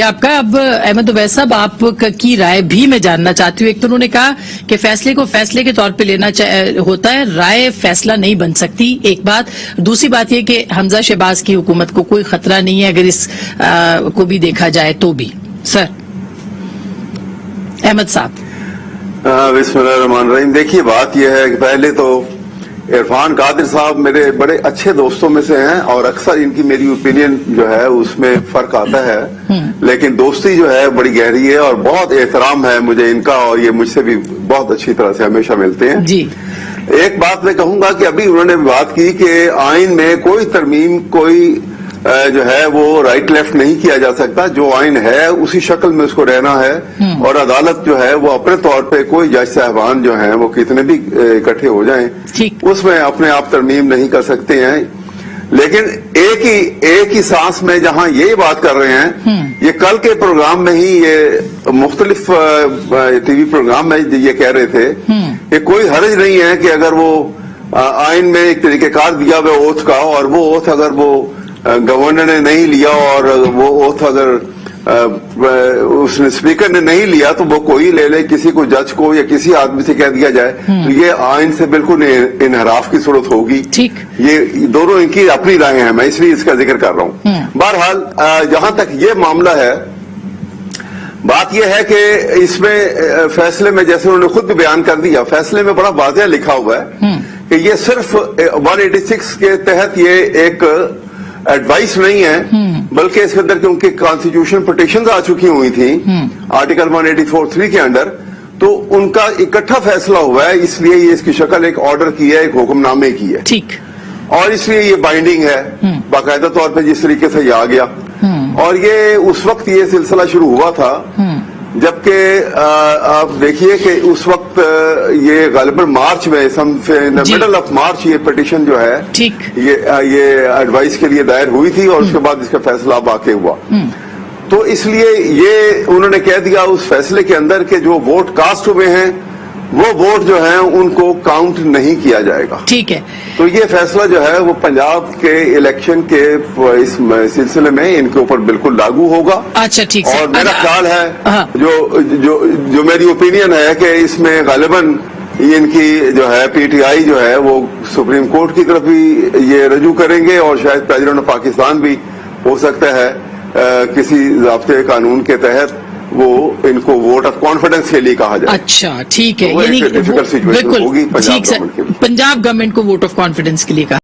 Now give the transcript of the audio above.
آپ کا اب احمد اویس صاحب آپ کی رائے بھی میں جاننا چاہتی ہوں. ایک تو انہوں نے کہا کہ فیصلے کو فیصلے کے طور پہ لینا ہوتا ہے, رائے فیصلہ نہیں بن سکتی. ایک بات. دوسری بات یہ کہ حمزہ شہباز کی حکومت کو کوئی خطرہ نہیں ہے اگر اس کو بھی دیکھا جائے تو بھی. سر احمد صاحب. بسم اللہ الرحمن الرحیم. دیکھیے بات یہ ہے کہ پہلے تو عرفان قادر صاحب میرے بڑے اچھے دوستوں میں سے ہیں اور اکثر ان کی میری اوپینین جو ہے اس میں فرق آتا ہے, لیکن دوستی جو ہے بڑی گہری ہے اور بہت احترام ہے مجھے ان کا, اور یہ مجھ سے بھی بہت اچھی طرح سے ہمیشہ ملتے ہیں. جی ایک بات میں کہوں گا کہ ابھی انہوں نے بات کی کہ آئین میں کوئی ترمیم کوئی جو ہے وہ رائٹ لیفٹ نہیں کیا جا سکتا, جو آئین ہے اسی شکل میں اس کو رہنا ہے, اور عدالت جو ہے وہ اپنے طور پہ کوئی جج صاحبان جو ہیں وہ کتنے بھی اکٹھے ہو جائیں اس میں اپنے آپ ترمیم نہیں کر سکتے ہیں. لیکن ایک ہی سانس میں جہاں یہ بات کر رہے ہیں, یہ کل کے پروگرام میں ہی یہ مختلف ٹی وی پروگرام میں یہ کہہ رہے تھے کہ کوئی حرج نہیں ہے کہ اگر وہ آئین میں ایک طریقہ کار دیا ہوا اوتھ کا, اور وہ اوتھ اگر وہ گورنر نے نہیں لیا اور وہ اوتھ اگر اس نے اسپیکر نے نہیں لیا تو وہ کوئی لے لے, کسی کو جج کو یا کسی آدمی سے کہہ دیا جائے تو یہ آئین سے بالکل انحراف کی صورت ہوگی. یہ دونوں ان کی اپنی رائے ہیں, میں اس لیے اس کا ذکر کر رہا ہوں. بہرحال جہاں تک یہ معاملہ ہے, بات یہ ہے کہ اس میں فیصلے میں جیسے انہوں نے خود بھی بیان کر دیا, فیصلے میں بڑا واضح لکھا ہوا ہے کہ یہ صرف 186 کے تحت یہ ایک ایڈوائس نہیں ہے, بلکہ اس کے اندر کیونکہ کانسٹیٹیوشن پٹیشنز آ چکی ہوئی تھیں آرٹیکل 184(3) کے اندر, تو ان کا اکٹھا فیصلہ ہوا ہے, اس لیے یہ اس کی شکل ایک آرڈر کی ہے, ایک حکم نامے کی ہے, اور اس لیے یہ بائنڈنگ ہے باقاعدہ طور پہ جس طریقے سے یہ آ گیا. اور یہ اس وقت یہ سلسلہ شروع ہوا تھا جبکہ آپ دیکھیے کہ اس وقت یہ غالباً مارچ میں مڈل آف مارچ یہ پٹیشن جو ہے یہ ایڈوائس کے لیے دائر ہوئی تھی, اور اس کے بعد اس کا فیصلہ اب واقع ہوا. تو اس لیے یہ انہوں نے کہہ دیا اس فیصلے کے اندر کہ جو ووٹ کاسٹ ہوئے ہیں وہ ووٹ جو ہیں ان کو کاؤنٹ نہیں کیا جائے گا. ٹھیک ہے. تو یہ فیصلہ جو ہے وہ پنجاب کے الیکشن کے اس سلسلے میں ان کے اوپر بالکل لاگو ہوگا. اچھا ٹھیک. اور میرا خیال ہے جو میری اوپینین ہے کہ اس میں غالباً ان کی جو ہے پی ٹی آئی جو ہے وہ سپریم کورٹ کی طرف بھی یہ رجوع کریں گے, اور شاید پریزیڈنٹ آف پاکستان بھی ہو سکتا ہے کسی ضابطے قانون کے تحت وہ ان کو ووٹ آف کانفیڈنس کے لیے کہا جائے. اچھا ٹھیک ہے, یعنی بالکل ٹھیک سر, پنجاب گورنمنٹ کو ووٹ آف کانفیڈنس کے لیے کہا